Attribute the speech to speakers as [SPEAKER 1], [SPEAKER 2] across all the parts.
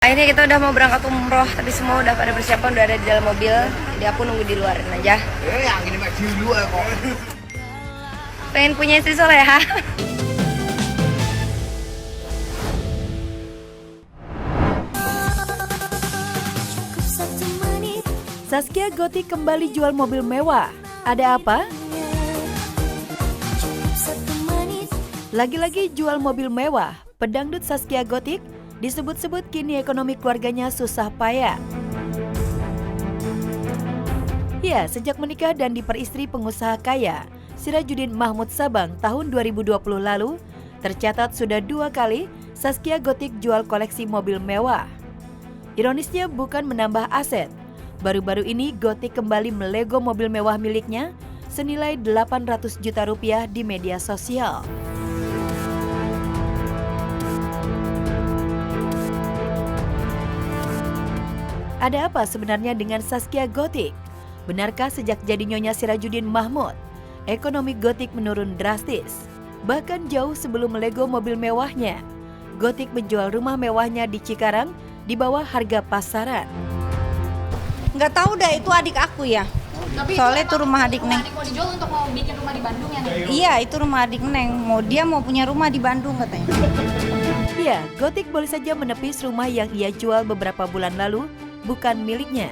[SPEAKER 1] Akhirnya kita udah mau berangkat umroh, tapi semua udah pada persiapan, udah ada di dalam mobil. Jadi aku nunggu di luarin aja.
[SPEAKER 2] Yang ini mah dulu kok.
[SPEAKER 1] Pengen punya istri soleha.
[SPEAKER 3] Zaskia Gotik kembali jual mobil mewah. Ada apa? Lagi-lagi jual mobil mewah, pedangdut Zaskia Gotik disebut-sebut kini ekonomi keluarganya susah payah. Ya, sejak menikah dan diperistri pengusaha kaya, Sirajuddin Mahmud Sabang tahun 2020 lalu, tercatat sudah 2 kali Zaskia Gotik jual koleksi mobil mewah. Ironisnya bukan menambah aset. Baru-baru ini Gotik kembali melego mobil mewah miliknya senilai 800 juta rupiah di media sosial. Ada apa sebenarnya dengan Zaskia Gotik? Benarkah sejak jadi Nyonya Sirajuddin Mahmud, ekonomi Gotik menurun drastis? Bahkan jauh sebelum melego mobil mewahnya, Gotik menjual rumah mewahnya di Cikarang di bawah harga pasaran.
[SPEAKER 4] Nggak tahu dah, itu adik aku ya.
[SPEAKER 5] Tapi
[SPEAKER 4] Soalnya itu rumah adik Neng.
[SPEAKER 5] Adik mau dijual untuk mau bikin rumah di Bandung ya, Neng?
[SPEAKER 4] Iya, itu rumah adik Neng. Dia mau punya rumah di Bandung katanya.
[SPEAKER 3] Ya, Gotik boleh saja menepis rumah yang ia jual beberapa bulan lalu bukan miliknya.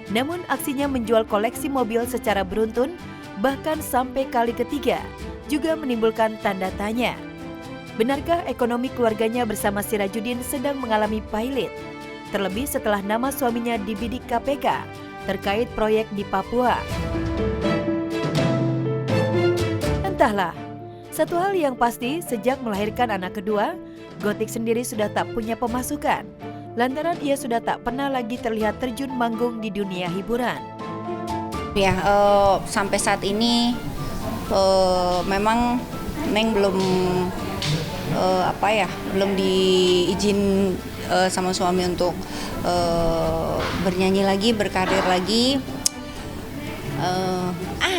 [SPEAKER 3] Namun aksinya menjual koleksi mobil secara beruntun, bahkan sampai kali ketiga, juga menimbulkan tanda tanya. Benarkah ekonomi keluarganya bersama Sirajuddin sedang mengalami pailit? Terlebih setelah nama suaminya dibidik KPK terkait proyek di Papua. Entahlah, satu hal yang pasti sejak melahirkan anak kedua, Gotik sendiri sudah tak punya pemasukan. Lantaran ia sudah tak pernah lagi terlihat terjun manggung di dunia hiburan.
[SPEAKER 4] Ya, sampai saat ini memang Neng belum belum diizin sama suami untuk bernyanyi lagi, berkarir lagi.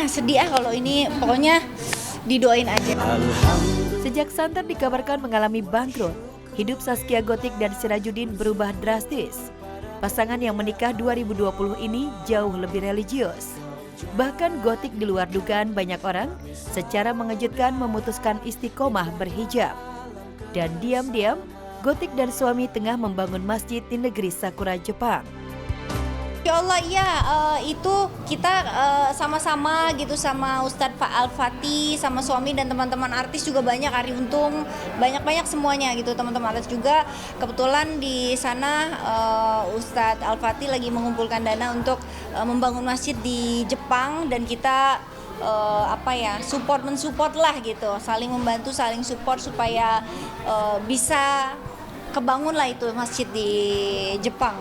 [SPEAKER 4] Sedih kalau ini, pokoknya didoain aja.
[SPEAKER 3] Sejak santer dikabarkan mengalami bangkrut, hidup Zaskia Gotik dan Sirajuddin berubah drastis. Pasangan yang menikah 2020 ini jauh lebih religius. Bahkan Gotik di luar dugaan banyak orang secara mengejutkan memutuskan istiqomah berhijab. Dan diam-diam, Gotik dan suami tengah membangun masjid di negeri Sakura, Jepang.
[SPEAKER 4] Ya Allah, iya, itu kita sama-sama gitu sama Ustadz Pak Al-Fatih, sama suami dan teman-teman artis juga banyak, Ari Untung, banyak-banyak semuanya gitu, teman-teman artis juga. Kebetulan di sana Ustadz Al-Fatih lagi mengumpulkan dana untuk membangun masjid di Jepang, dan kita mensupport lah gitu, saling membantu, saling support supaya bisa kebangun lah itu masjid di Jepang.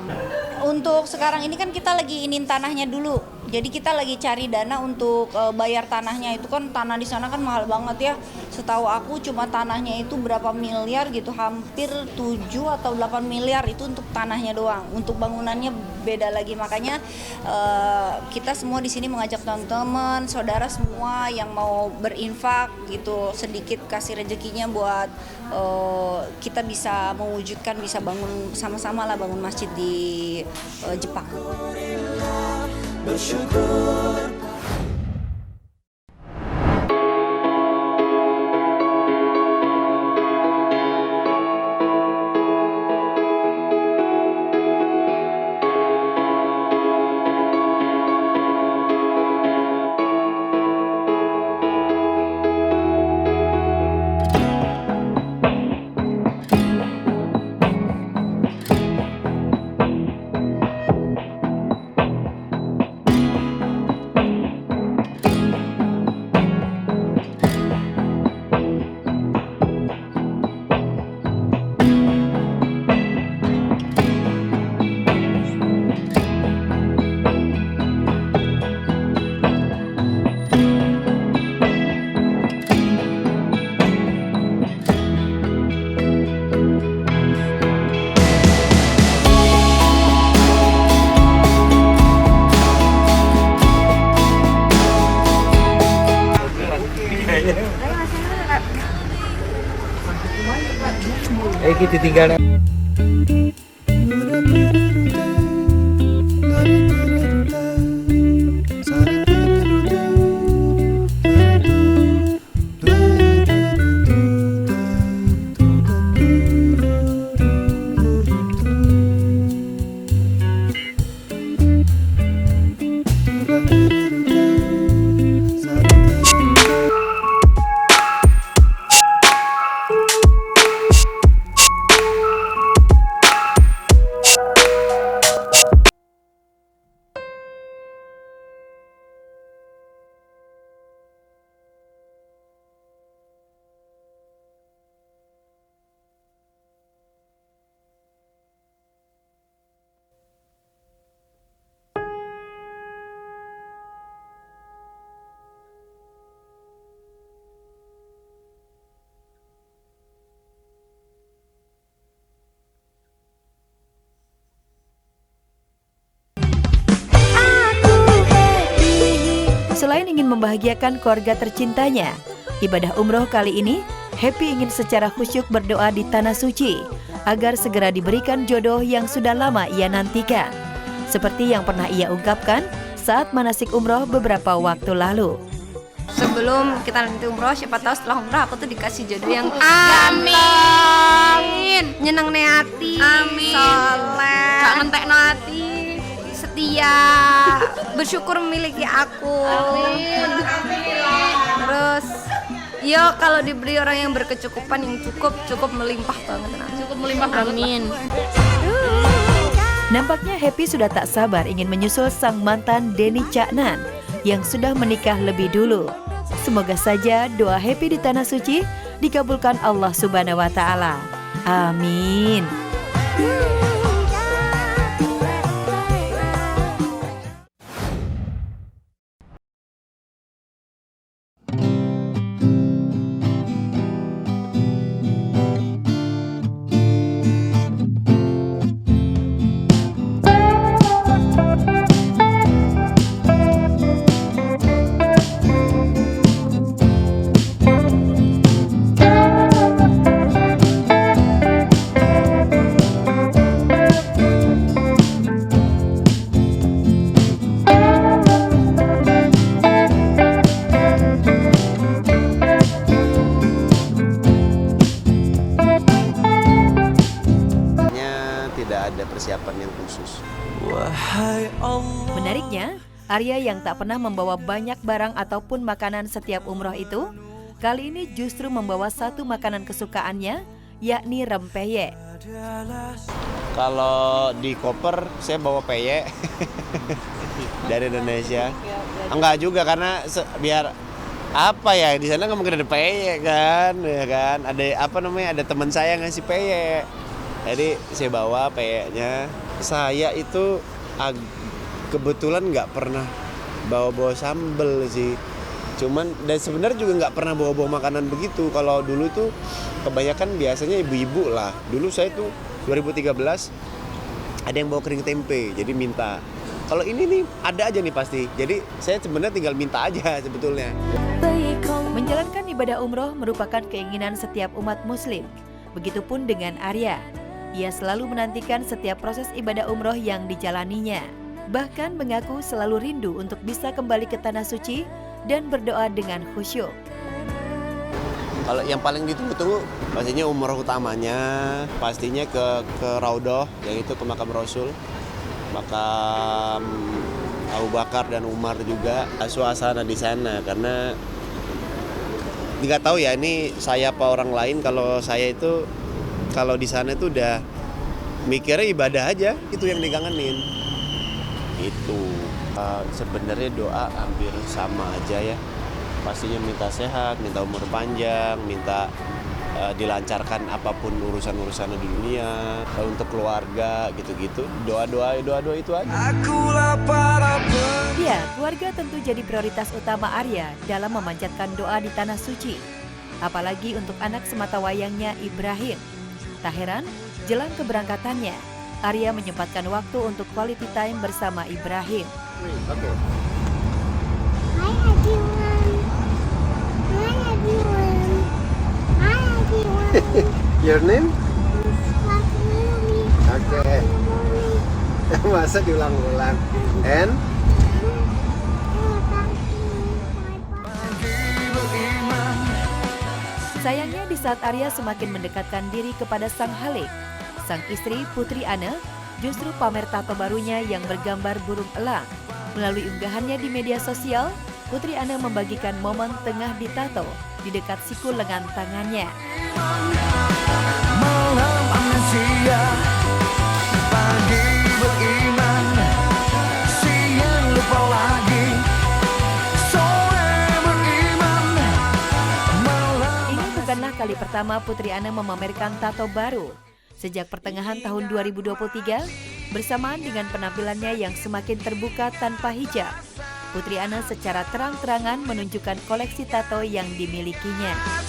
[SPEAKER 4] Untuk sekarang ini kan kita lagi ingin tanahnya dulu, jadi kita lagi cari dana untuk bayar tanahnya. Itu kan tanah di sana kan mahal banget ya, setahu aku cuma tanahnya itu berapa miliar gitu, hampir 7 atau 8 miliar itu untuk tanahnya doang. Untuk bangunannya beda lagi, makanya kita semua di sini mengajak teman-teman, saudara semua yang mau berinfak gitu, sedikit kasih rezekinya buat kita bisa mewujudkan, bisa bangun sama-sama lah, bangun masjid di Jepang. Bersyukur.
[SPEAKER 2] Kita tinggal.
[SPEAKER 3] Selain ingin membahagiakan keluarga tercintanya, ibadah umroh kali ini Happy ingin secara khusyuk berdoa di Tanah Suci agar segera diberikan jodoh yang sudah lama ia nantikan. Seperti yang pernah ia ungkapkan saat manasik umroh beberapa waktu lalu.
[SPEAKER 1] Sebelum kita nanti umroh, siapa tahu setelah umroh aku tuh dikasih jodoh yang
[SPEAKER 5] Amin.
[SPEAKER 1] nyeneng hati,
[SPEAKER 5] Amin.
[SPEAKER 1] soleh,
[SPEAKER 5] Gak ngentekno hati.
[SPEAKER 1] setia, bersyukur memiliki aku. Terus, yo kalau diberi orang yang berkecukupan yang cukup melimpah banget.
[SPEAKER 5] Cukup melimpah banget. Amin.
[SPEAKER 3] Nampaknya Happy sudah tak sabar ingin menyusul sang mantan Denny Caknan yang sudah menikah lebih dulu. Semoga saja doa Happy di Tanah Suci dikabulkan Allah Subhanahu wa Ta'ala. Amin.
[SPEAKER 6] Tidak ada persiapan yang khusus.
[SPEAKER 3] Menariknya, Arya yang tak pernah membawa banyak barang ataupun makanan setiap umroh itu, kali ini justru membawa satu makanan kesukaannya, yakni rempeyek.
[SPEAKER 6] Kalau di koper saya bawa peyek dari Indonesia. Enggak juga karena biar apa ya, di sana nggak mungkin ada peyek kan, ya kan? Ada apa namanya? Ada teman saya ngasih peyek. Jadi saya bawa peyeknya. Saya itu kebetulan nggak pernah bawa-bawa sambel sih. Cuman dan sebenarnya juga nggak pernah bawa-bawa makanan begitu. Kalau dulu tuh kebanyakan biasanya ibu-ibu lah. Dulu saya tuh 2013 ada yang bawa kering tempe, jadi minta. Kalau ini nih ada aja nih pasti. Jadi saya sebenarnya tinggal minta aja sebetulnya.
[SPEAKER 3] Menjalankan ibadah umroh merupakan keinginan setiap umat muslim. Begitupun dengan Arya. Ia selalu menantikan setiap proses ibadah umroh yang dijalaninya. Bahkan mengaku selalu rindu untuk bisa kembali ke Tanah Suci dan berdoa dengan khusyuk.
[SPEAKER 6] Kalau yang paling ditunggu-tunggu pastinya umroh utamanya, pastinya ke Raudhah, yaitu ke makam Rasul, makam Abu Bakar dan Umar juga. Suasana di sana karena nggak tahu ya ini saya apa orang lain, kalau saya itu kalau di sana itu udah mikirnya ibadah aja, itu yang dikangenin. Itu sebenarnya doa hampir sama aja ya. Pastinya minta sehat, minta umur panjang, minta dilancarkan apapun urusan-urusan di dunia, untuk keluarga gitu-gitu. Doa-doa itu aja.
[SPEAKER 3] Ya, keluarga tentu jadi prioritas utama Arya dalam memanjatkan doa di Tanah Suci. Apalagi untuk anak sematawayangnya Ibrahim. Tak heran, jelang keberangkatannya, Arya menyempatkan waktu untuk quality time bersama Ibrahim.
[SPEAKER 6] Oke.
[SPEAKER 7] Hi everyone. Hi everyone. Hi everyone.
[SPEAKER 6] Your name?
[SPEAKER 7] Mommy.
[SPEAKER 6] Oke. Masa diulang-ulang. And?
[SPEAKER 3] Sayangnya di saat Arya semakin mendekatkan diri kepada sang Halik, sang istri Putri Ana justru pamer tato barunya yang bergambar burung elang. Melalui unggahannya di media sosial, Putri Ana membagikan momen tengah ditato di dekat siku lengan tangannya.
[SPEAKER 8] Malam amnesia, pagi beriman, siang lupa lagi, sore beriman, malam.
[SPEAKER 3] Ini bukanlah kali pertama Putri Ana memamerkan tato baru. Sejak pertengahan tahun 2023, bersamaan dengan penampilannya yang semakin terbuka tanpa hijab, Putri Ana secara terang-terangan menunjukkan koleksi tato yang dimilikinya.